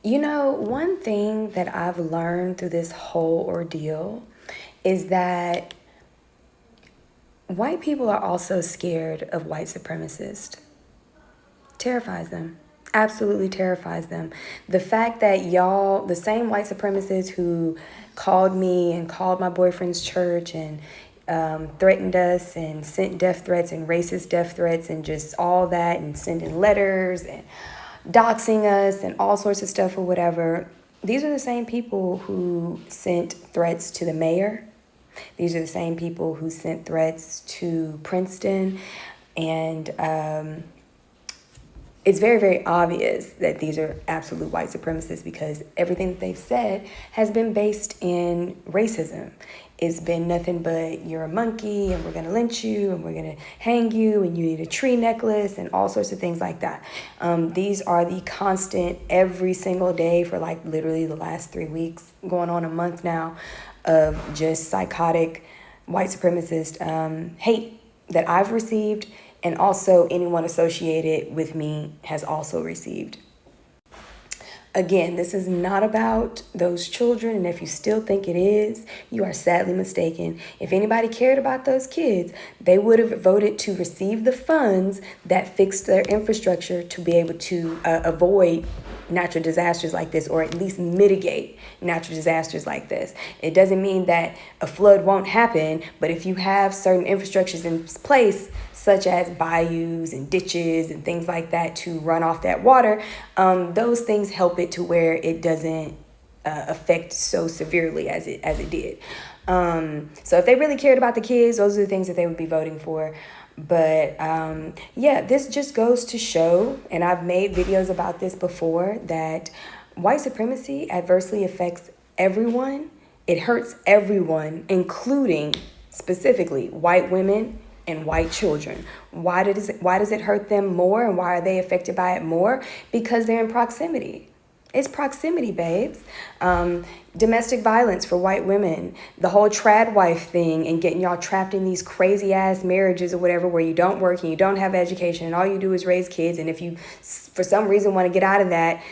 You know, one thing that I've learned through this whole ordeal is that white people are also scared of white supremacists. Terrifies them. Absolutely terrifies them. The fact that y'all, the same white supremacists who called me and called my boyfriend's church and threatened us and sent death threats and racist death threats and just all that and sending letters and doxing us and all sorts of stuff or whatever. These are the same people who sent threats to the mayor. These are the same people who sent threats to Princeton. And it's very, very obvious that these are absolute white supremacists because everything that they've said has been based in racism. It's been nothing but you're a monkey and we're going to lynch you and we're going to hang you and you need a tree necklace and all sorts of things like that. These are the constant every single day for like literally the last 3 weeks, going on a month now, of just psychotic white supremacist hate that I've received, and also anyone associated with me has also received. Again, this is not about those children, and if you still think it is, you are sadly mistaken. If anybody cared about those kids, they would have voted to receive the funds that fixed their infrastructure to be able to avoid natural disasters like this, or at least mitigate natural disasters like this. It doesn't mean that a flood won't happen, but if you have certain infrastructures in place, such as bayous and ditches and things like that to run off that water, those things help it to where it doesn't affect so severely as it did. So if they really cared about the kids, those are the things that they would be voting for. But yeah, this just goes to show, and I've made videos about this before, that white supremacy adversely affects everyone. It hurts everyone, including specifically white women and white children. Why does it hurt them more, and why are they affected by it more? Because they're in proximity. It's proximity, babes. Domestic violence for white women, the whole trad wife thing, and getting y'all trapped in these crazy ass marriages or whatever where you don't work and you don't have education and all you do is raise kids, and if you for some reason want to get out of that,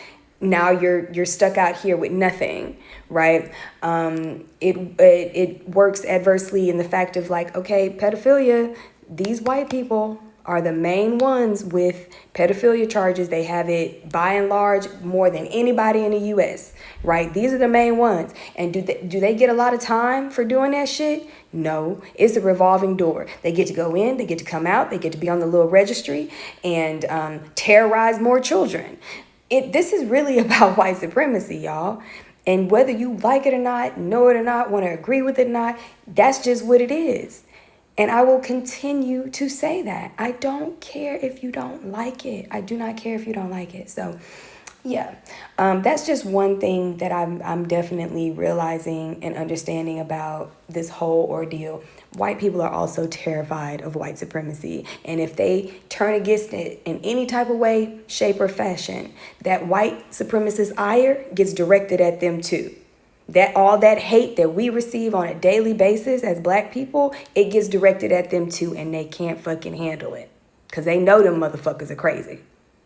now you're stuck out here with nothing, right? It works adversely in the fact of like, okay, pedophilia, these white people are the main ones with pedophilia charges. They have it by and large more than anybody in the U.S., right? These are the main ones. And do they get a lot of time for doing that shit? No, it's a revolving door. They get to go in, they get to come out, they get to be on the little registry and terrorize more children. This is really about white supremacy, y'all. And whether you like it or not, know it or not, want to agree with it or not, that's just what it is. And I will continue to say that. I don't care if you don't like it. I do not care if you don't like it. So, yeah, that's just one thing that I'm definitely realizing and understanding about this whole ordeal. White people are also terrified of white supremacy. And if they turn against it in any type of way, shape, or fashion, that white supremacist ire gets directed at them too. That all that hate that we receive on a daily basis as black people, it gets directed at them too, and they can't fucking handle it. Because they know them motherfuckers are crazy,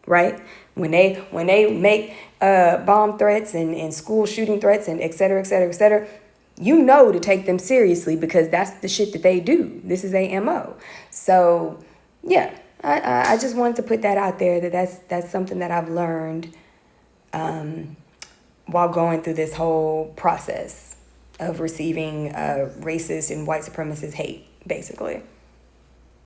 right? When they make bomb threats and school shooting threats and et cetera, et cetera, et cetera, you know to take them seriously because that's the shit that they do. This is a MO. So, yeah, I just wanted to put that out there, that's something that I've learned while going through this whole process of receiving racist and white supremacist hate, basically.